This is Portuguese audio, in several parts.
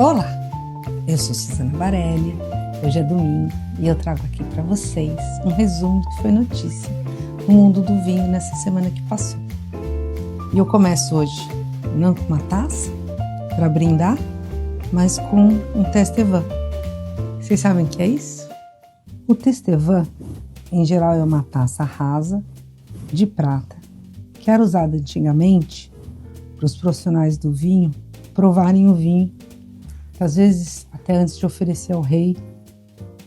Olá, eu sou Suzana Barelli, hoje é domingo e eu trago aqui para vocês um resumo do que foi notícia no mundo do vinho nessa semana que passou. E eu começo hoje não com uma taça para brindar, mas com um Testevan. Vocês sabem o que é isso? O Testevan, em geral, é uma taça rasa de prata que era usada antigamente para os profissionais do vinho provarem o vinho, às vezes até antes de oferecer ao rei,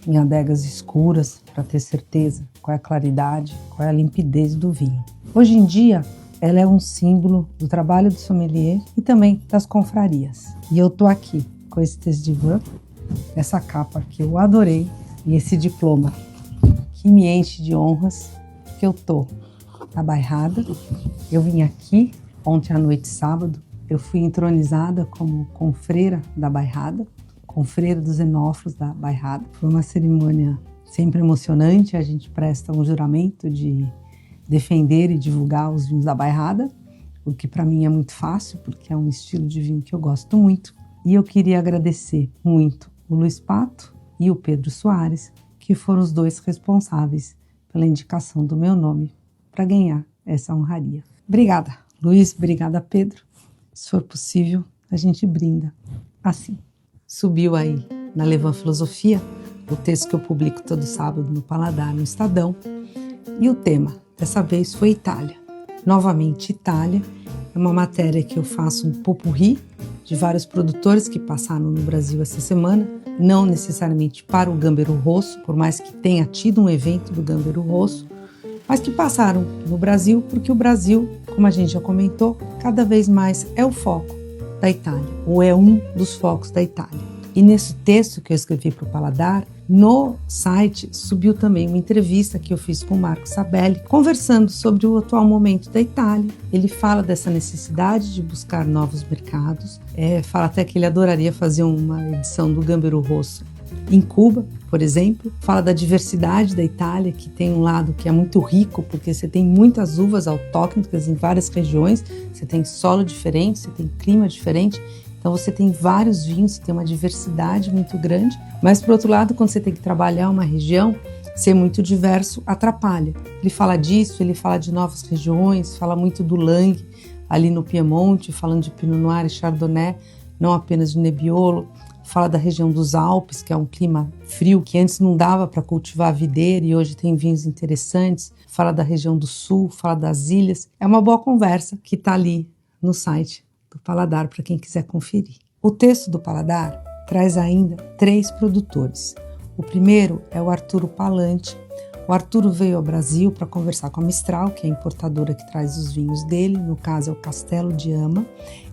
em adegas escuras, para ter certeza qual é a claridade, qual é a limpidez do vinho. Hoje em dia, ela é um símbolo do trabalho do sommelier e também das confrarias. E eu tô aqui com esse Testevan, essa capa que eu adorei e esse diploma que me enche de honras, que eu tô na Bairrada. Eu vim aqui ontem à noite, sábado, eu fui entronizada como confreira da Bairrada, confreira dos enófilos da Bairrada. Foi uma cerimônia sempre emocionante, a gente presta um juramento de defender e divulgar os vinhos da Bairrada, o que para mim é muito fácil, porque é um estilo de vinho que eu gosto muito. E eu queria agradecer muito o Luiz Pato e o Pedro Soares, que foram os dois responsáveis pela indicação do meu nome para ganhar essa honraria. Obrigada, Luiz, obrigada, Pedro. Se for possível, a gente brinda assim. Subiu aí na Levan Filosofia o texto que eu publico todo sábado no Paladar, no Estadão. E o tema, dessa vez, foi Itália. Novamente, Itália. É uma matéria que eu faço um pot-pourri de vários produtores que passaram no Brasil essa semana, não necessariamente para o Gambero Rosso, por mais que tenha tido um evento do Gambero Rosso, mas que passaram no Brasil, porque o Brasil, como a gente já comentou, cada vez mais é o foco da Itália, ou é um dos focos da Itália. E nesse texto que eu escrevi para o Paladar, no site subiu também uma entrevista que eu fiz com o Marco Sabelli, conversando sobre o atual momento da Itália. Ele fala dessa necessidade de buscar novos mercados, fala até que ele adoraria fazer uma edição do Gambero Rosso em Cuba, por exemplo. Fala da diversidade da Itália, que tem um lado que é muito rico, porque você tem muitas uvas autóctones em várias regiões, você tem solo diferente, você tem clima diferente, então você tem vários vinhos, você tem uma diversidade muito grande, mas por outro lado, quando você tem que trabalhar uma região, ser muito diverso atrapalha. Ele fala disso, ele fala de novas regiões, fala muito do Langhe, ali no Piemonte, falando de Pinot Noir e Chardonnay, não apenas de Nebbiolo. Fala da região dos Alpes, que é um clima frio, que antes não dava para cultivar videira e hoje tem vinhos interessantes. Fala da região do Sul, fala das ilhas. É uma boa conversa que está ali no site do Paladar para quem quiser conferir. O texto do Paladar traz ainda 3 produtores. O primeiro é o Arturo Palante. O Arturo veio ao Brasil para conversar com a Mistral, que é a importadora que traz os vinhos dele, no caso é o Castelo de Ama.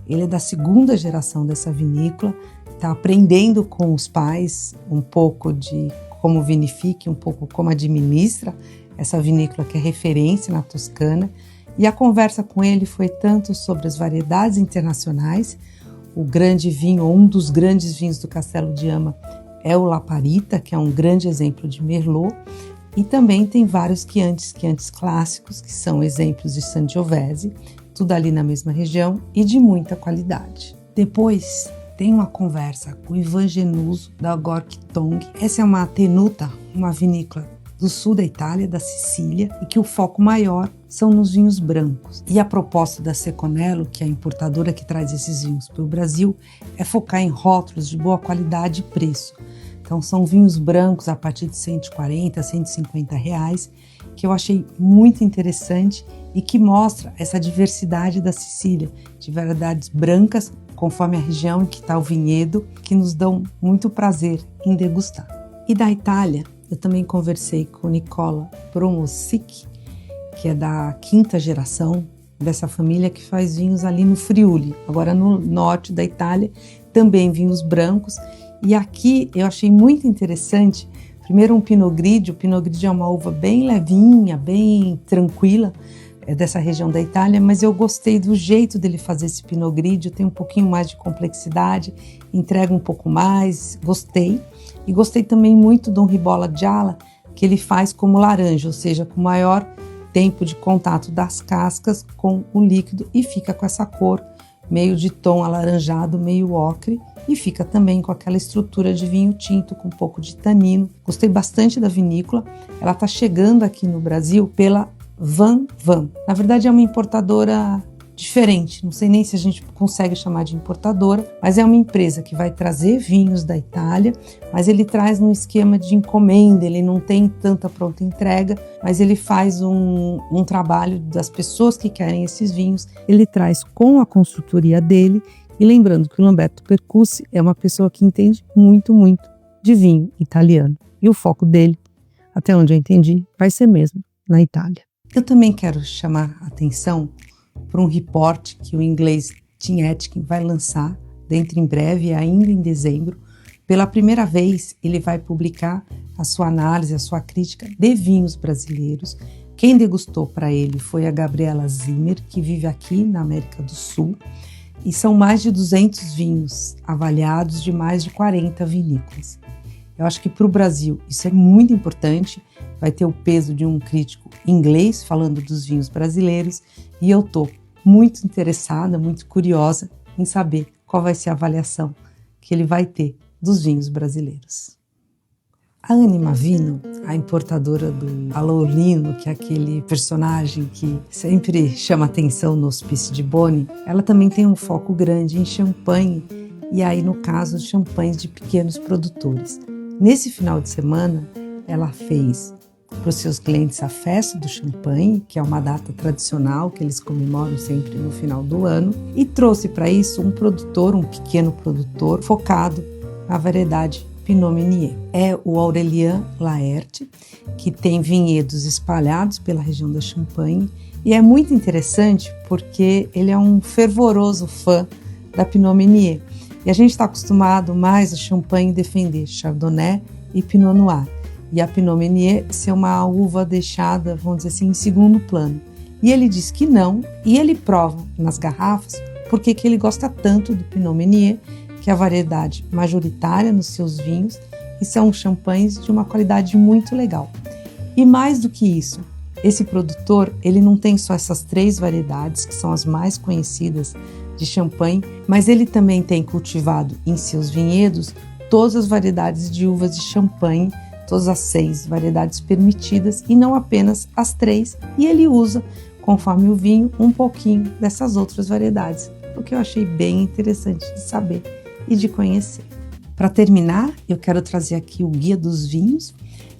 Ele é da 2ª geração dessa vinícola, está aprendendo com os pais um pouco de como vinifica, um pouco como administra essa vinícola que é referência na Toscana. E a conversa com ele foi tanto sobre as variedades internacionais, o grande vinho, ou um dos grandes vinhos do Castelo de Ama é o Laparita, que é um grande exemplo de Merlot, e também tem vários Chiantis clássicos, que são exemplos de Sangiovese, tudo ali na mesma região e de muita qualidade. Depois tem uma conversa com o Ivan Genuso, da Gork Tong. Essa é uma tenuta, uma vinícola do sul da Itália, da Sicília, e que o foco maior são nos vinhos brancos. E a proposta da Seconello, que é a importadora que traz esses vinhos para o Brasil, é focar em rótulos de boa qualidade e preço. Então são vinhos brancos a partir de R$140, R$150, que eu achei muito interessante e que mostra essa diversidade da Sicília, de variedades brancas, conforme a região em que está o vinhedo, que nos dão muito prazer em degustar. E da Itália, eu também conversei com Nicola Promosic, que é da 5ª geração dessa família que faz vinhos ali no Friuli, agora no norte da Itália, também vinhos brancos. E aqui eu achei muito interessante, primeiro um Pinot Grigio. O Pinot Grigio é uma uva bem levinha, bem tranquila, dessa região da Itália, mas eu gostei do jeito dele fazer esse Pinot Grigio, tem um pouquinho mais de complexidade, entrega um pouco mais, gostei. E gostei também muito do Ribolla Gialla, que ele faz como laranja, ou seja, com maior tempo de contato das cascas com o líquido e fica com essa cor meio de tom alaranjado, meio ocre, e fica também com aquela estrutura de vinho tinto, com um pouco de tanino. Gostei bastante da vinícola. Ela está chegando aqui no Brasil pela Van Van. Na verdade é uma importadora diferente, não sei nem se a gente consegue chamar de importadora, mas é uma empresa que vai trazer vinhos da Itália, mas ele traz num esquema de encomenda, ele não tem tanta pronta entrega, mas ele faz um trabalho das pessoas que querem esses vinhos, ele traz com a consultoria dele, e lembrando que o Lamberto Percucci é uma pessoa que entende muito, muito de vinho italiano, e o foco dele, até onde eu entendi, vai ser mesmo na Itália. Eu também quero chamar a atenção para um report que o inglês Tim Atkin vai lançar dentro em breve, ainda em dezembro. Pela primeira vez, ele vai publicar a sua análise, a sua crítica de vinhos brasileiros. Quem degustou para ele foi a Gabriela Zimmer, que vive aqui na América do Sul, e são mais de 200 vinhos avaliados de mais de 40 vinícolas. Eu acho que para o Brasil isso é muito importante, vai ter o peso de um crítico inglês falando dos vinhos brasileiros, e eu estou muito interessada, muito curiosa em saber qual vai ser a avaliação que ele vai ter dos vinhos brasileiros. A Anima Vino, a importadora do Alaolino, que é aquele personagem que sempre chama atenção no Hospício de Boni, ela também tem um foco grande em champanhe, e aí no caso champanhes de pequenos produtores. Nesse final de semana, ela fez para os seus clientes a festa do champanhe, que é uma data tradicional que eles comemoram sempre no final do ano, e trouxe para isso um produtor, um pequeno produtor, focado na variedade Pinot Meunier. É o Aurélien Laerte, que tem vinhedos espalhados pela região da Champagne, e é muito interessante porque ele é um fervoroso fã da Pinot Meunier. E a gente está acostumado mais a Champagne defender Chardonnay e Pinot Noir, e a Pinot Meunier ser uma uva deixada, vamos dizer assim, em segundo plano. E ele diz que não, e ele prova nas garrafas porque que ele gosta tanto do Pinot Meunier, que é a variedade majoritária nos seus vinhos, e são champanhes de uma qualidade muito legal. E mais do que isso, esse produtor, ele não tem só essas 3 variedades, que são as mais conhecidas de champanhe, mas ele também tem cultivado em seus vinhedos todas as variedades de uvas de champanhe, todas as 6 variedades permitidas, e não apenas as 3, e ele usa, conforme o vinho, um pouquinho dessas outras variedades, o que eu achei bem interessante de saber e de conhecer. Para terminar, eu quero trazer aqui o Guia dos Vinhos.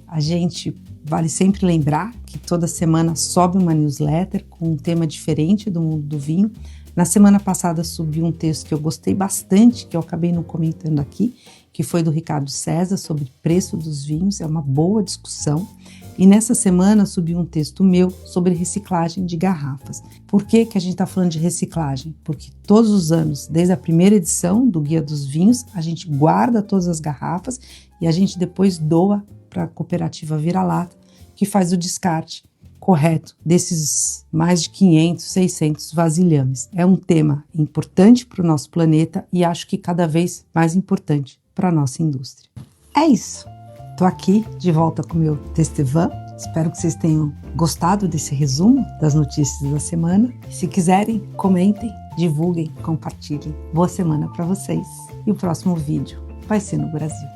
A gente vale sempre lembrar que toda semana sobe uma newsletter com um tema diferente do mundo do vinho. Na semana passada subiu um texto que eu gostei bastante, que eu acabei não comentando aqui, que foi do Ricardo César, sobre preço dos vinhos, é uma boa discussão. E nessa semana subiu um texto meu sobre reciclagem de garrafas. Por que que a gente está falando de reciclagem? Porque todos os anos, desde a primeira edição do Guia dos Vinhos, a gente guarda todas as garrafas e a gente depois doa para a cooperativa Vira-Lata, que faz o descarte correto desses mais de 500, 600 vasilhames. É um tema importante para o nosso planeta e acho que cada vez mais importante para a nossa indústria. É isso. Estou aqui de volta com o meu Testevan. Espero que vocês tenham gostado desse resumo das notícias da semana. Se quiserem, comentem, divulguem, compartilhem. Boa semana para vocês. E o próximo vídeo vai ser no Brasil.